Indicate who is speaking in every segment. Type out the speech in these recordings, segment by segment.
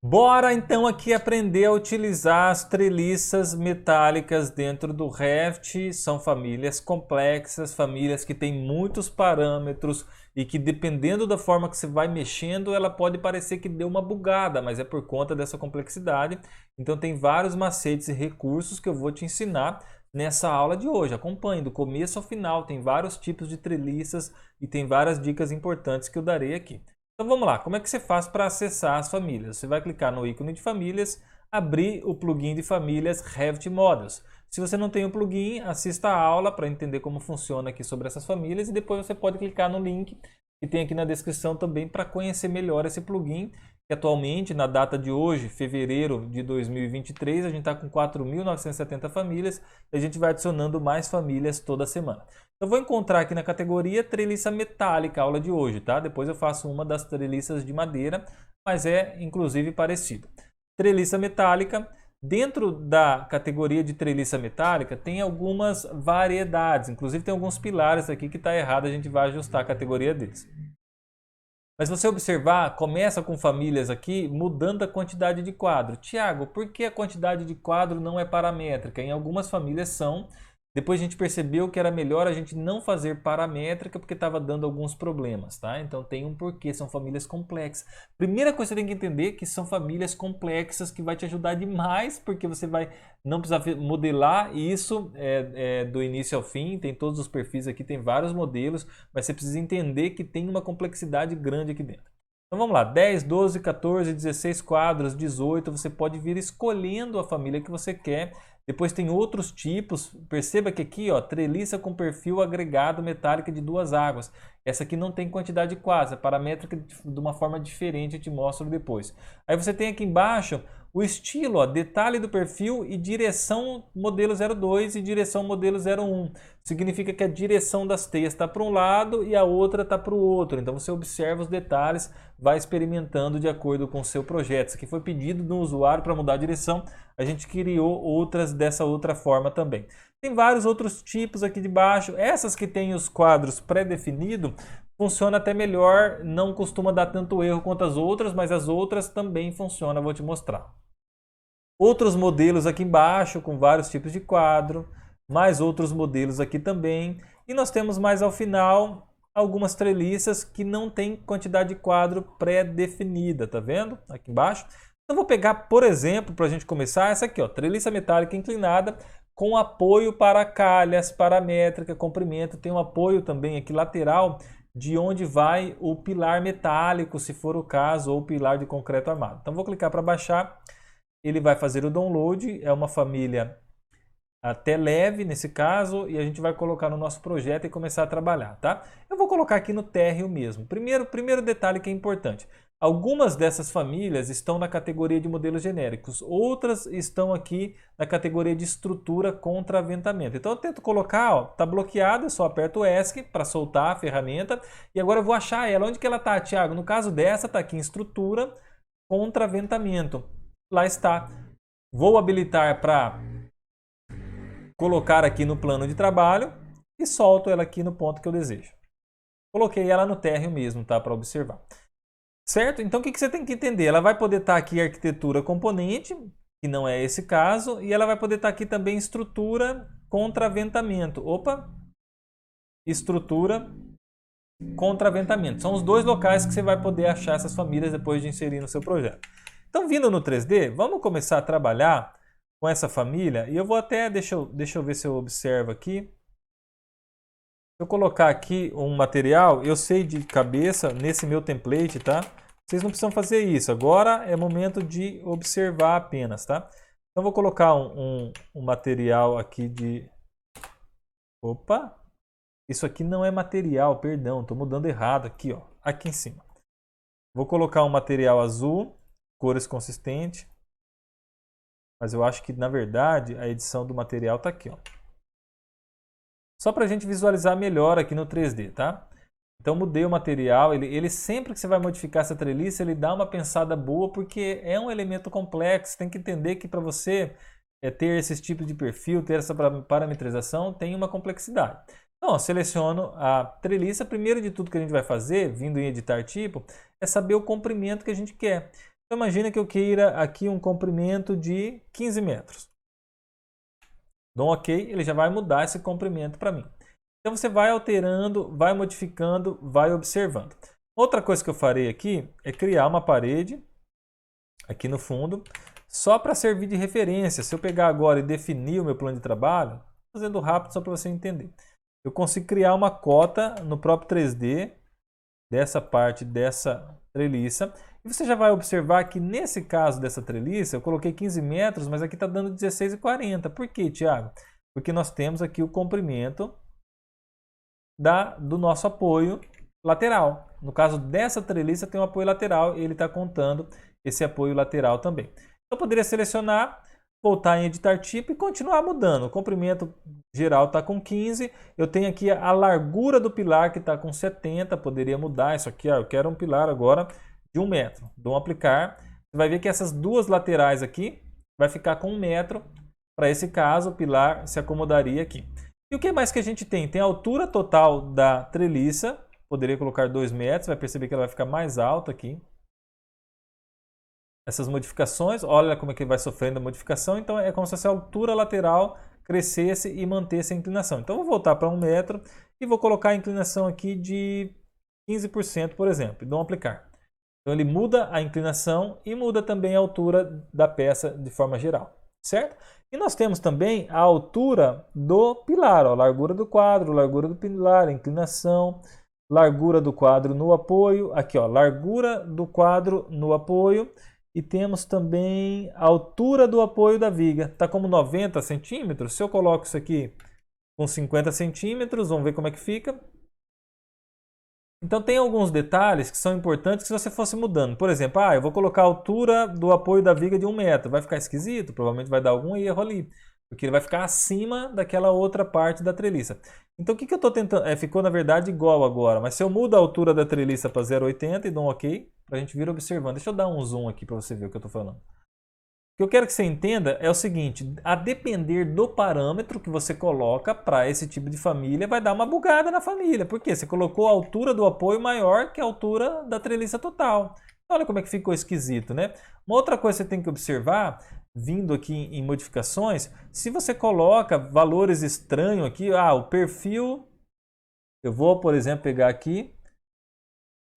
Speaker 1: Bora então aqui aprender a utilizar as treliças metálicas dentro do Revit. São famílias complexas, famílias que têm muitos parâmetros e que dependendo da forma que você vai mexendo, ela pode parecer que deu uma bugada, mas é por conta dessa complexidade. Então tem vários macetes e recursos que eu vou te ensinar nessa aula de hoje. Acompanhe do começo ao final, tem vários tipos de treliças e tem várias dicas importantes que eu darei aqui. Então vamos lá, como é que você faz para acessar as famílias? Você vai clicar no ícone de famílias, abrir o plugin de famílias Revit Models. Se você não tem o plugin, assista a aula para entender como funciona aqui sobre essas famílias e depois você pode clicar no link que tem aqui na descrição também para conhecer melhor esse plugin, que atualmente, na data de hoje, fevereiro de 2023, a gente está com 4.970 famílias e a gente vai adicionando mais famílias toda semana. Eu vou encontrar aqui na categoria treliça metálica, a aula de hoje, tá? Depois eu faço uma das treliças de madeira, mas é inclusive parecido. Treliça metálica. Dentro da categoria de treliça metálica tem algumas variedades, inclusive tem alguns pilares aqui que está errado, a gente vai ajustar a categoria deles. Mas se você observar, começa com famílias aqui mudando a quantidade de quadro. Tiago, por que a quantidade de quadro não é paramétrica? Em algumas famílias são. Depois a gente percebeu que era melhor a gente não fazer paramétrica porque estava dando alguns problemas, tá? Então tem um porquê, são famílias complexas. Primeira coisa que você tem que entender é que são famílias complexas que vai te ajudar demais porque você vai não precisar modelar isso do início ao fim. Tem todos os perfis aqui, tem vários modelos, mas você precisa entender que tem uma complexidade grande aqui dentro. Então vamos lá, 10, 12, 14, 16 quadros, 18, você pode vir escolhendo a família que você quer. Depois tem outros tipos, perceba que aqui, ó, treliça com perfil agregado metálica de duas águas. Essa aqui não tem quantidade de quadros, é paramétrica de uma forma diferente, eu te mostro depois. Aí você tem aqui embaixo o estilo, ó, detalhe do perfil e direção modelo 02 e direção modelo 01. Significa que a direção das teias está para um lado e a outra está para o outro. Então você observa os detalhes, vai experimentando de acordo com o seu projeto. Isso aqui foi pedido do usuário para mudar a direção, a gente criou outras dessa outra forma também. Tem vários outros tipos aqui de baixo. Essas que têm os quadros pré-definidos funciona até melhor, não costuma dar tanto erro quanto as outras, mas as outras também funcionam, vou te mostrar. Outros modelos aqui embaixo com vários tipos de quadro, mais outros modelos aqui também. E nós temos mais ao final algumas treliças que não tem quantidade de quadro pré-definida, tá vendo? Aqui embaixo. Então vou pegar, por exemplo, para a gente começar, essa aqui, ó, treliça metálica inclinada com apoio para calhas, paramétrica, comprimento. Tem um apoio também aqui lateral de onde vai o pilar metálico, se for o caso, ou o pilar de concreto armado. Então vou clicar para baixar, ele vai fazer o download, é uma família até leve nesse caso, e a gente vai colocar no nosso projeto e começar a trabalhar, tá? Eu vou colocar aqui no térreo mesmo. Primeiro detalhe que é importante. Algumas dessas famílias estão na categoria de modelos genéricos, outras estão aqui na categoria de estrutura contra aventamento. Então eu tento colocar, ó, tá bloqueada, eu só aperto o ESC para soltar a ferramenta, e agora eu vou achar ela. Onde que ela tá, Thiago? No caso dessa, tá aqui em estrutura contra aventamento. Lá está. Vou habilitar para colocar aqui no plano de trabalho e solto ela aqui no ponto que eu desejo. Coloquei ela no térreo mesmo, tá? Para observar. Certo? Então o que você tem que entender? Ela vai poder estar aqui arquitetura componente, que não é esse caso, e ela vai poder estar aqui também estrutura contra aventamento. Opa! Estrutura contra aventamento. São os dois locais que você vai poder achar essas famílias depois de inserir no seu projeto. Então, vindo no 3D, vamos começar a trabalhar com essa família. E eu vou até, deixa eu ver se eu observo aqui. Se eu colocar aqui um material, eu sei de cabeça nesse meu template, tá? Vocês não precisam fazer isso. Agora é momento de observar apenas, tá? Então vou colocar um material aqui de... Opa! Isso aqui não é material, perdão. Estou mudando errado aqui, ó. Aqui em cima. Vou colocar um material azul, cores consistentes. Mas eu acho que, na verdade, a edição do material está aqui, ó. Só para a gente visualizar melhor aqui no 3D, tá? Então mudei o material, ele sempre que você vai modificar essa treliça, ele dá uma pensada boa, porque é um elemento complexo, tem que entender que para você ter esses tipos de perfil, ter essa parametrização, tem uma complexidade. Então, ó, seleciono a treliça, primeiro de tudo que a gente vai fazer, vindo em editar tipo, é saber o comprimento que a gente quer. Então imagina que eu queira aqui um comprimento de 15 metros. Dou um OK, ele já vai mudar esse comprimento para mim. Então você vai alterando, vai modificando, vai observando. Outra coisa que eu farei aqui é criar uma parede aqui no fundo, só para servir de referência. Se eu pegar agora e definir o meu plano de trabalho, fazendo rápido só para você entender. Eu consigo criar uma cota no próprio 3D dessa parte dessa treliça. E você já vai observar que nesse caso dessa treliça, eu coloquei 15 metros, mas aqui está dando 16,40. Por quê, Thiago? Porque nós temos aqui o comprimento do nosso apoio lateral. No caso dessa treliça tem um apoio lateral e ele está contando esse apoio lateral também. Então eu poderia selecionar, voltar em editar tipo e continuar mudando. O comprimento geral está com 15. Eu tenho aqui a largura do pilar que está com 70. Poderia mudar isso aqui. Eu quero um pilar agora de 1 metro. Dou um aplicar. Você vai ver que essas duas laterais aqui vai ficar com 1 metro. Para esse caso, o pilar se acomodaria aqui. E o que mais que a gente tem? Tem a altura total da treliça. Poderia colocar 2 metros. Vai perceber que ela vai ficar mais alta aqui. Essas modificações, olha como é que ele vai sofrendo a modificação. Então é como se a altura lateral crescesse e mantesse a inclinação. Então eu vou voltar para 1 metro e vou colocar a inclinação aqui de 15%, por exemplo, e dou um aplicar. Então ele muda a inclinação e muda também a altura da peça de forma geral, certo? E nós temos também a altura do pilar, ó, largura do quadro, largura do pilar, inclinação, largura do quadro no apoio, aqui ó, largura do quadro no apoio. E temos também a altura do apoio da viga. Está como 90 centímetros. Se eu coloco isso aqui com 50 centímetros, vamos ver como é que fica. Então tem alguns detalhes que são importantes que se você fosse mudando. Por exemplo, eu vou colocar a altura do apoio da viga de 1 metro. Vai ficar esquisito? Provavelmente vai dar algum erro ali. Porque ele vai ficar acima daquela outra parte da treliça. Então o que eu estou tentando? Ficou na verdade igual agora. Mas se eu mudo a altura da treliça para 0,80 e dou um OK, para a gente vir observando. Deixa eu dar um zoom aqui para você ver o que eu estou falando. O que eu quero que você entenda é o seguinte. A depender do parâmetro que você coloca para esse tipo de família, vai dar uma bugada na família. Por quê? Você colocou a altura do apoio maior que a altura da treliça total. Olha como é que ficou esquisito, né? Uma outra coisa que você tem que observar, vindo aqui em modificações, se você coloca valores estranhos aqui, o perfil, eu vou, por exemplo, pegar aqui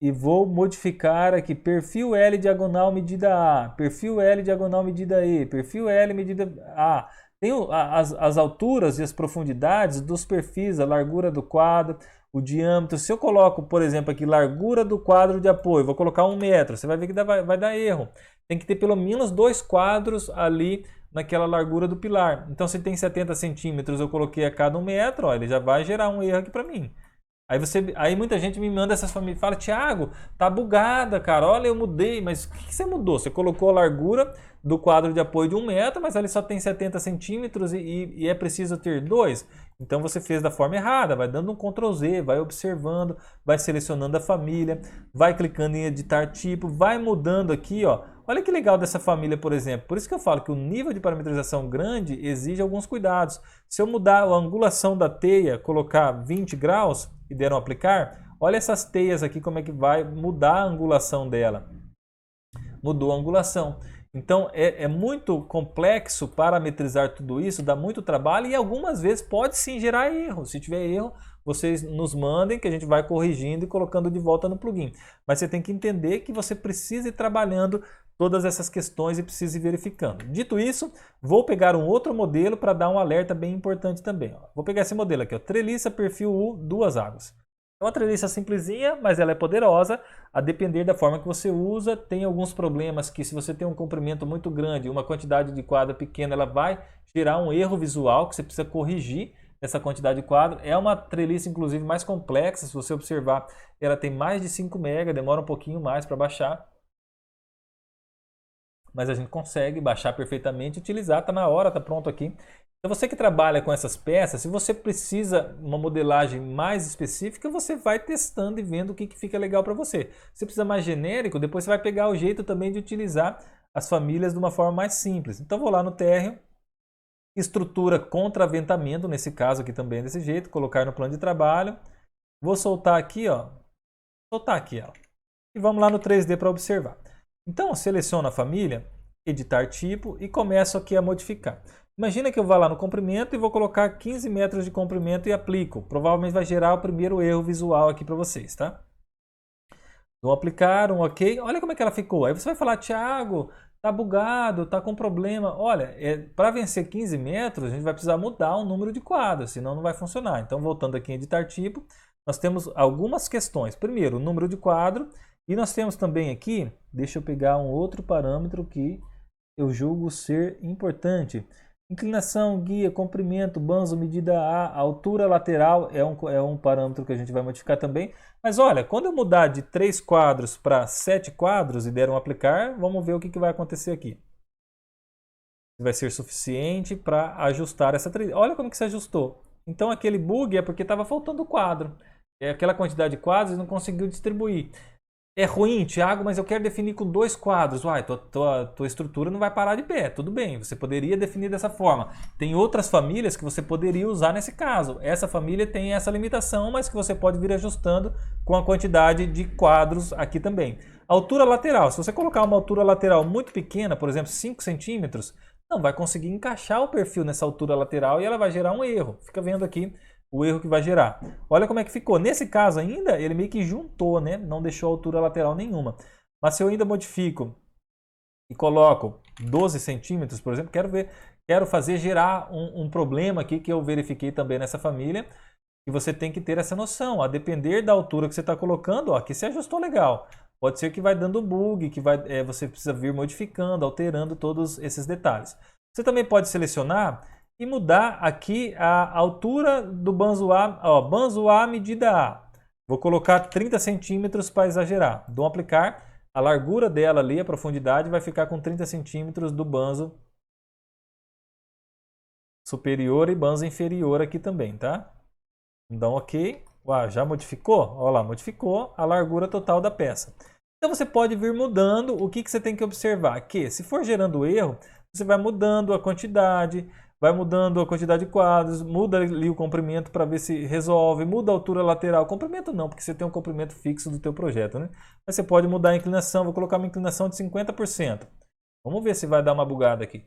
Speaker 1: e vou modificar aqui, perfil L diagonal medida A, perfil L diagonal medida E, perfil L medida A. Tem as alturas e as profundidades dos perfis, a largura do quadro, o diâmetro. Se eu coloco, por exemplo, aqui, largura do quadro de apoio, vou colocar 1 metro, você vai ver que vai dar erro. Tem que ter pelo menos 2 quadros ali naquela largura do pilar. Então, se tem 70 centímetros, eu coloquei a cada 1 metro, ó, ele já vai gerar um erro aqui para mim. Aí muita gente me manda essas famílias e fala, Thiago, tá bugada, cara, olha, eu mudei, mas o que você mudou? Você colocou a largura do quadro de apoio de 1 metro, mas ali só tem 70 centímetros e é preciso ter 2. Então você fez da forma errada, vai dando um Ctrl Z, vai observando, vai selecionando a família, vai clicando em editar tipo, vai mudando aqui, ó. Olha que legal dessa família, por exemplo. Por isso que eu falo que o nível de parametrização grande exige alguns cuidados. Se eu mudar a angulação da teia, colocar 20 graus e der um aplicar, olha essas teias aqui como é que vai mudar a angulação dela. Mudou a angulação. Então é muito complexo parametrizar tudo isso, dá muito trabalho e algumas vezes pode sim gerar erro. Se tiver erro, vocês nos mandem que a gente vai corrigindo e colocando de volta no plugin. Mas você tem que entender que você precisa ir trabalhando todas essas questões e precisa ir verificando. Dito isso, vou pegar um outro modelo para dar um alerta bem importante também. Vou pegar esse modelo aqui, treliça perfil U, 2 águas. É uma treliça simplesinha, mas ela é poderosa, a depender da forma que você usa. Tem alguns problemas que se você tem um comprimento muito grande, uma quantidade de quadro pequena, ela vai gerar um erro visual que você precisa corrigir essa quantidade de quadro. É uma treliça inclusive mais complexa, se você observar, ela tem mais de 5 MB, demora um pouquinho mais para baixar. Mas a gente consegue baixar perfeitamente e utilizar, está na hora, está pronto aqui. Então você que trabalha com essas peças, se você precisa uma modelagem mais específica, você vai testando e vendo o que fica legal para você. Se precisa mais genérico, depois você vai pegar o jeito também de utilizar as famílias de uma forma mais simples. Então vou lá no térreo, estrutura contra aventamento, nesse caso aqui também é desse jeito, colocar no plano de trabalho. Vou soltar aqui, ó, soltar aqui ela. E vamos lá no 3D para observar. Então, eu seleciono a família, editar tipo e começo aqui a modificar. Imagina que eu vá lá no comprimento e vou colocar 15 metros de comprimento e aplico. Provavelmente vai gerar o primeiro erro visual aqui para vocês, tá? Dou aplicar, um ok. Olha como é que ela ficou. Aí você vai falar, Thiago, tá bugado, tá com problema. Olha, para vencer 15 metros, a gente vai precisar mudar o número de quadros, senão não vai funcionar. Então, voltando aqui em editar tipo, nós temos algumas questões. Primeiro, o número de quadro. E nós temos também aqui, deixa eu pegar um outro parâmetro que eu julgo ser importante. Inclinação, guia, comprimento, banzo, medida A, altura lateral é um parâmetro que a gente vai modificar também. Mas olha, quando eu mudar de 3 quadros para 7 quadros e der um aplicar, vamos ver o que vai acontecer aqui. Vai ser suficiente para ajustar essa trilha. Olha como que se ajustou. Então aquele bug é porque estava faltando quadro. É aquela quantidade de quadros e não conseguiu distribuir. É ruim, Thiago, mas eu quero definir com 2 quadros. Uai, tua estrutura não vai parar de pé. Tudo bem, você poderia definir dessa forma. Tem outras famílias que você poderia usar nesse caso. Essa família tem essa limitação, mas que você pode vir ajustando com a quantidade de quadros aqui também. Altura lateral. Se você colocar uma altura lateral muito pequena, por exemplo, 5 centímetros, não vai conseguir encaixar o perfil nessa altura lateral e ela vai gerar um erro. Fica vendo aqui o erro que vai gerar. Olha como é que ficou. Nesse caso ainda, ele meio que juntou, né? Não deixou altura lateral nenhuma. Mas se eu ainda modifico e coloco 12 centímetros, por exemplo, quero fazer gerar um problema aqui que eu verifiquei também nessa família, e você tem que ter essa noção. A depender da altura que você está colocando, ó, aqui se ajustou legal. Pode ser que vai dando bug, que você precisa vir modificando, alterando todos esses detalhes. Você também pode selecionar e mudar aqui a altura do banzo A, ó, banzo A medida A. Vou colocar 30 centímetros para exagerar. Dou um aplicar, a largura dela ali, a profundidade, vai ficar com 30 centímetros do banzo superior e banzo inferior aqui também, tá? Então, ok. Uau, já modificou? Olha lá, modificou a largura total da peça. Então você pode vir mudando. O que você tem que observar? Que se for gerando erro, você vai mudando a quantidade, vai mudando a quantidade de quadros, muda ali o comprimento para ver se resolve, muda a altura lateral. Comprimento não, porque você tem um comprimento fixo do teu projeto, né? Mas você pode mudar a inclinação, vou colocar uma inclinação de 50%. Vamos ver se vai dar uma bugada aqui.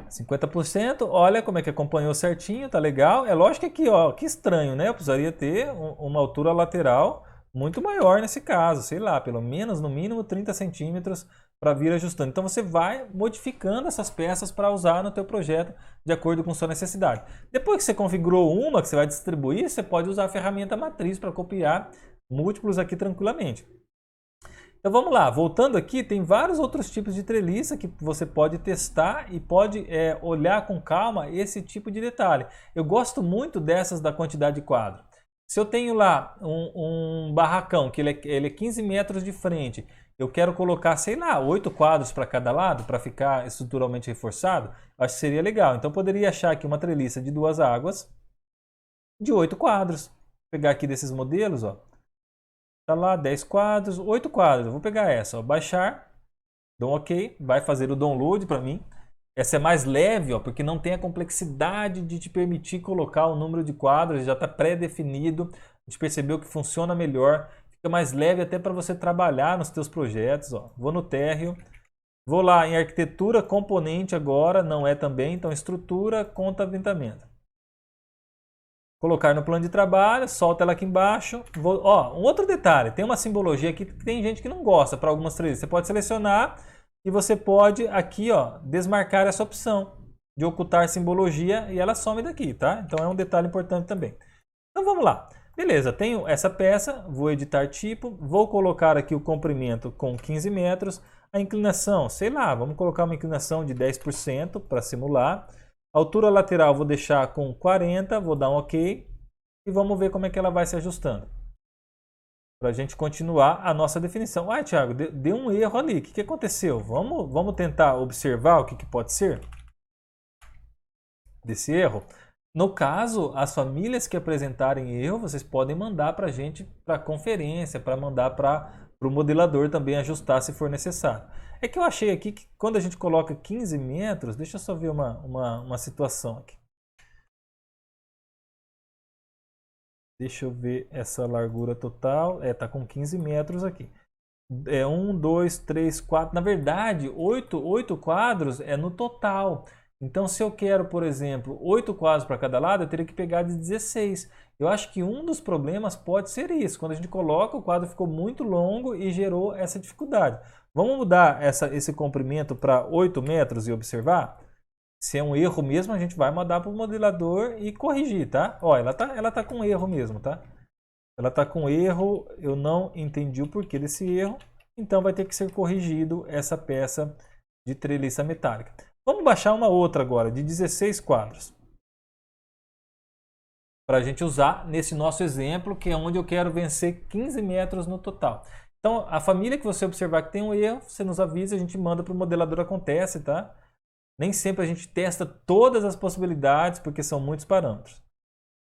Speaker 1: 50%, olha como é que acompanhou certinho, tá legal. É lógico que aqui, ó, que estranho, né? Eu precisaria ter uma altura lateral muito maior nesse caso, sei lá, pelo menos no mínimo 30 centímetros para vir ajustando. Então você vai modificando essas peças para usar no teu projeto de acordo com sua necessidade. Depois que você configurou uma que você vai distribuir, você pode usar a ferramenta matriz para copiar múltiplos aqui tranquilamente. Então vamos lá, voltando aqui, tem vários outros tipos de treliça que você pode testar e pode olhar com calma esse tipo de detalhe. Eu gosto muito dessas da quantidade de quadro. Se eu tenho lá um barracão que ele é 15 metros de frente, eu quero colocar, sei lá, 8 quadros para cada lado para ficar estruturalmente reforçado, acho que seria legal. Então eu poderia achar aqui uma treliça de 2 águas de 8 quadros. Vou pegar aqui desses modelos, ó. Tá lá, 10 quadros, 8 quadros. Eu vou pegar essa, ó, baixar, dou um OK, vai fazer o download para mim. Essa é mais leve, ó, porque não tem a complexidade de te permitir colocar o número de quadros, já está pré-definido. A gente percebeu que funciona melhor, fica mais leve até para você trabalhar nos teus projetos. Ó. Vou no térreo, vou lá em arquitetura, componente agora, não é também, então estrutura, conta-aventamento. Colocar no plano de trabalho, solta ela aqui embaixo. Ó, um outro detalhe, tem uma simbologia aqui que tem gente que não gosta para algumas trilhas. Você pode selecionar e você pode aqui, ó, desmarcar essa opção de ocultar simbologia e ela some daqui, tá? Então é um detalhe importante também. Então vamos lá. Beleza, tenho essa peça, vou editar tipo, vou colocar aqui o comprimento com 15 metros, a inclinação, sei lá, vamos colocar uma inclinação de 10% para simular. Altura lateral vou deixar com 40, vou dar um OK e vamos ver como é que ela vai se ajustando. Para a gente continuar a nossa definição. Ah, Thiago, deu um erro ali, o que aconteceu? Vamos tentar observar o que pode ser desse erro? No caso, as famílias que apresentarem erro, vocês podem mandar para a gente para a conferência, para mandar para o modelador também ajustar se for necessário. É que eu achei aqui que quando a gente coloca 15 metros, deixa eu só ver uma situação aqui. Deixa eu ver essa largura total. Tá com 15 metros aqui. É 1, 2, 3, 4. Na verdade, 8 quadros é no total. Então, se eu quero, por exemplo, 8 quadros para cada lado, eu teria que pegar de 16. Eu acho que um dos problemas pode ser isso. Quando a gente coloca, o quadro ficou muito longo e gerou essa dificuldade. Vamos mudar esse comprimento para 8 metros e observar? Se é um erro mesmo, a gente vai mandar para o modelador e corrigir, tá? Ó, ela tá com erro mesmo, tá? Ela está com erro, eu não entendi o porquê desse erro, então vai ter que ser corrigido essa peça de treliça metálica. Vamos baixar uma outra agora, de 16 quadros. Para a gente usar nesse nosso exemplo, que é onde eu quero vencer 15 metros no total. Então, a família que você observar que tem um erro, você nos avisa, a gente manda para o modelador, acontece, tá? Nem sempre a gente testa todas as possibilidades, porque são muitos parâmetros.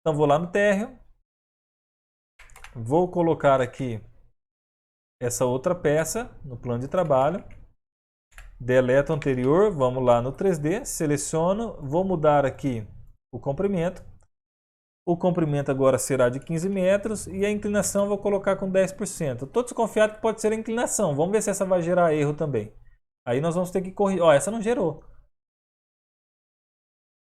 Speaker 1: Então, vou lá no térreo. Vou colocar aqui essa outra peça no plano de trabalho. Deleto o anterior, vamos lá no 3D, seleciono, vou mudar aqui o comprimento. O comprimento agora será de 15 metros e a inclinação eu vou colocar com 10%. Estou desconfiado que pode ser a inclinação. Vamos ver se essa vai gerar erro também. Aí nós vamos ter que corrigir. Ó, essa não gerou.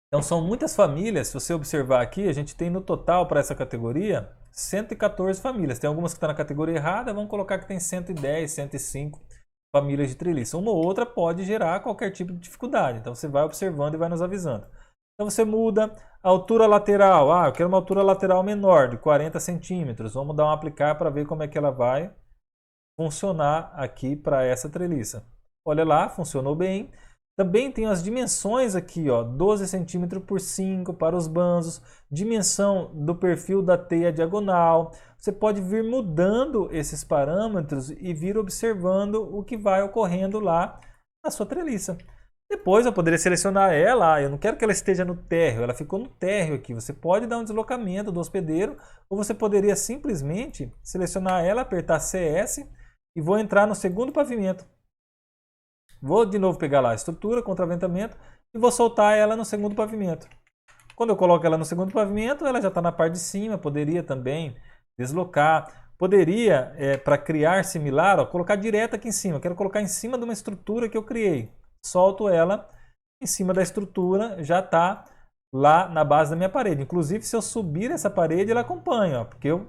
Speaker 1: Então são muitas famílias, se você observar aqui, a gente tem no total para essa categoria 114 famílias. Tem algumas que estão na categoria errada, vamos colocar que tem 110, 105 famílias de treliça. Uma ou outra pode gerar qualquer tipo de dificuldade, então você vai observando e vai nos avisando. Então você muda a altura lateral, eu quero uma altura lateral menor, de 40 centímetros. Vamos dar um aplicar para ver como é que ela vai funcionar aqui para essa treliça. Olha lá, funcionou bem. Também tem as dimensões aqui, ó, 12 cm por 5 para os banzos, dimensão do perfil da teia diagonal. Você pode vir mudando esses parâmetros e vir observando o que vai ocorrendo lá na sua treliça. Depois eu poderia selecionar ela, eu não quero que ela esteja no térreo, ela ficou no térreo aqui. Você pode dar um deslocamento do hospedeiro, ou você poderia simplesmente selecionar ela, apertar CS e vou entrar no segundo pavimento. Vou de novo pegar lá a estrutura, contraventamento, e vou soltar ela no segundo pavimento. Quando eu coloco ela no segundo pavimento, ela já está na parte de cima, poderia também deslocar. Poderia, para criar similar, colocar direto aqui em cima. Eu quero colocar em cima de uma estrutura que eu criei. Solto ela, em cima da estrutura, já está lá na base da minha parede. Inclusive, se eu subir essa parede, ela acompanha, porque eu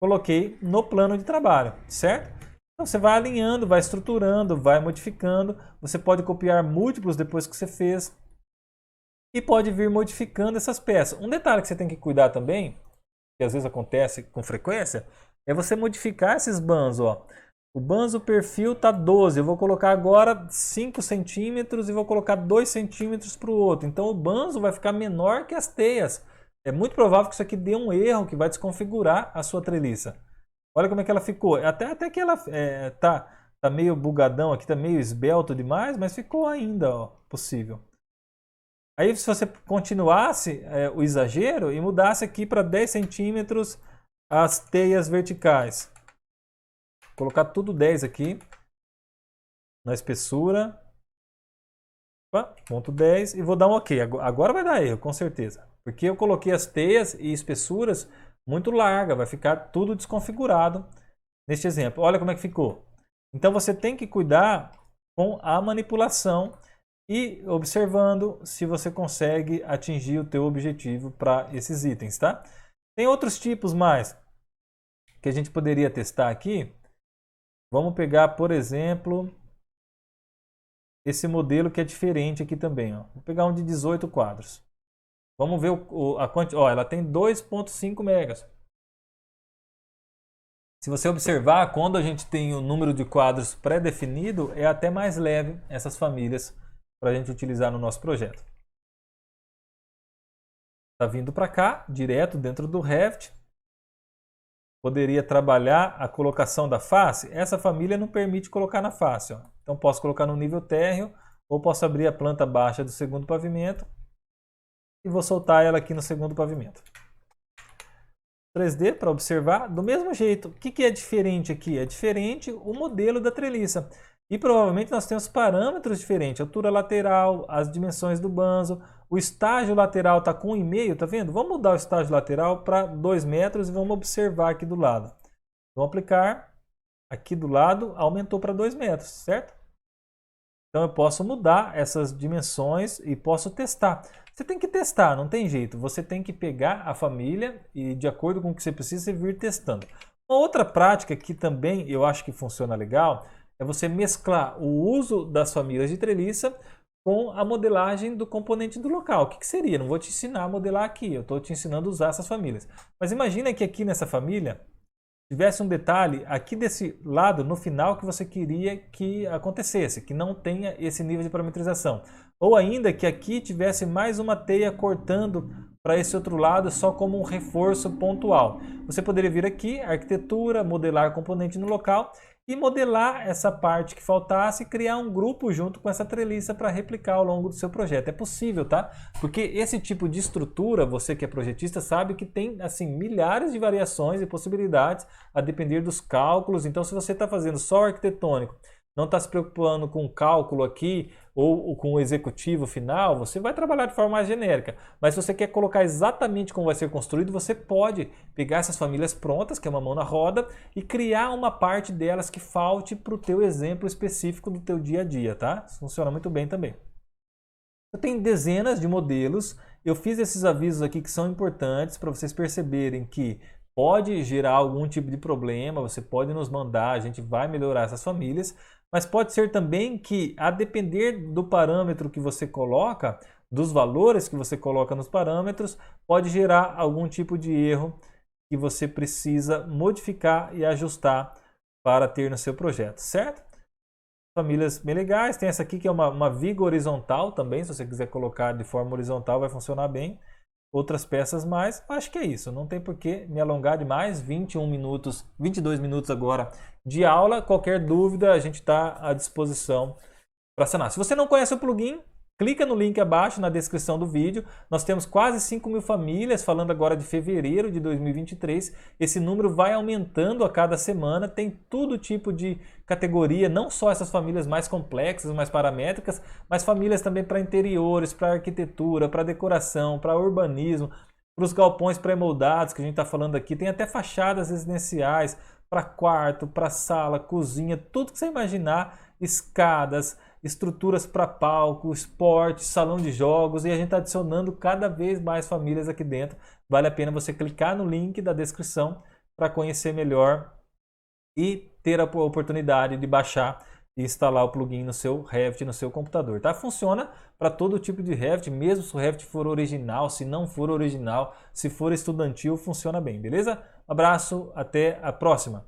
Speaker 1: coloquei no plano de trabalho, certo? Então você vai alinhando, vai estruturando, vai modificando. Você pode copiar múltiplos depois que você fez. E pode vir modificando essas peças. Um detalhe que você tem que cuidar também, que às vezes acontece com frequência, é você modificar esses banzos. Ó. O banzo perfil está 12. Eu vou colocar agora 5 centímetros e vou colocar 2 centímetros para o outro. Então o banzo vai ficar menor que as teias. É muito provável que isso aqui dê um erro que vai desconfigurar a sua treliça. Olha como é que ela ficou. Até que ela tá meio bugadão aqui, tá meio esbelto demais, mas ficou ainda possível. Aí se você continuasse o exagero e mudasse aqui para 10 centímetros as teias verticais. Vou colocar tudo 10 aqui na espessura. Opa, ponto 10 e vou dar um OK. Agora vai dar erro, com certeza. Porque eu coloquei as teias e espessuras muito larga, vai ficar tudo desconfigurado neste exemplo. Olha como é que ficou. Então você tem que cuidar com a manipulação e observando se você consegue atingir o teu objetivo para esses itens, tá? Tem outros tipos mais que a gente poderia testar aqui. Vamos pegar, por exemplo, esse modelo que é diferente aqui também. Ó. Vou pegar um de 18 quadros. Vamos ver a quantidade. Ó, ela tem 2,5 megas. Se você observar, quando a gente tem o número de quadros pré-definido, é até mais leve essas famílias para a gente utilizar no nosso projeto. Está vindo para cá, direto dentro do Revit. Poderia trabalhar a colocação da face. Essa família não permite colocar na face. Ó. Então posso colocar no nível térreo ou posso abrir a planta baixa do segundo pavimento. E vou soltar ela aqui no segundo pavimento. 3D para observar do mesmo jeito. O que é diferente aqui? É diferente o modelo da treliça. E provavelmente nós temos parâmetros diferentes. Altura lateral, as dimensões do banzo. O estágio lateral está com 1,5, tá vendo? Vamos mudar o estágio lateral para 2 metros e vamos observar aqui do lado. Vamos aplicar. Aqui do lado aumentou para 2 metros, certo? Então eu posso mudar essas dimensões e posso testar. Você tem que testar, não tem jeito. Você tem que pegar a família e, de acordo com o que você precisa, você vir testando. Uma outra prática que também eu acho que funciona legal é você mesclar o uso das famílias de treliça com a modelagem do componente do local. O que, que seria? Não vou te ensinar a modelar aqui, eu estou te ensinando a usar essas famílias. Mas imagina que aqui nessa família tivesse um detalhe aqui desse lado, no final, que você queria que acontecesse, que não tenha esse nível de parametrização. Ou ainda que aqui tivesse mais uma teia cortando para esse outro lado, só como um reforço pontual. Você poderia vir aqui, arquitetura, modelar componente no local e modelar essa parte que faltasse e criar um grupo junto com essa treliça para replicar ao longo do seu projeto. É possível, tá? Porque esse tipo de estrutura, você que é projetista sabe que tem assim milhares de variações e possibilidades a depender dos cálculos. Então, se você está fazendo só arquitetônico, não está se preocupando com o cálculo aqui ou com o executivo final, você vai trabalhar de forma mais genérica. Mas se você quer colocar exatamente como vai ser construído, você pode pegar essas famílias prontas, que é uma mão na roda, e criar uma parte delas que falte para o teu exemplo específico do teu dia a dia, tá? Isso funciona muito bem também. Eu tenho dezenas de modelos, eu fiz esses avisos aqui que são importantes para vocês perceberem que pode gerar algum tipo de problema, você pode nos mandar, a gente vai melhorar essas famílias, mas pode ser também que, a depender do parâmetro que você coloca, dos valores que você coloca nos parâmetros, pode gerar algum tipo de erro que você precisa modificar e ajustar para ter no seu projeto, certo? Famílias bem legais, tem essa aqui que é uma viga horizontal também, se você quiser colocar de forma horizontal vai funcionar bem. Outras peças mais, acho que é isso, não tem por que me alongar demais, 21 minutos, 22 minutos agora de aula, qualquer dúvida a gente está à disposição para sanar. Se você não conhece o plugin, clica no link abaixo na descrição do vídeo. Nós temos quase 5.000 famílias, falando agora de fevereiro de 2023. Esse número vai aumentando a cada semana, tem todo tipo de categoria, não só essas famílias mais complexas, mais paramétricas, mas famílias também para interiores, para arquitetura, para decoração, para urbanismo, para os galpões pré-moldados que a gente está falando aqui. Tem até fachadas residenciais, para quarto, para sala, cozinha, tudo que você imaginar, escadas, estruturas para palco, esporte, salão de jogos, e a gente está adicionando cada vez mais famílias aqui dentro. Vale a pena você clicar no link da descrição para conhecer melhor e ter a oportunidade de baixar e instalar o plugin no seu Revit, no seu computador, tá? Funciona para todo tipo de Revit, mesmo se o Revit for original, se não for original, se for estudantil, funciona bem, beleza? Um abraço, até a próxima!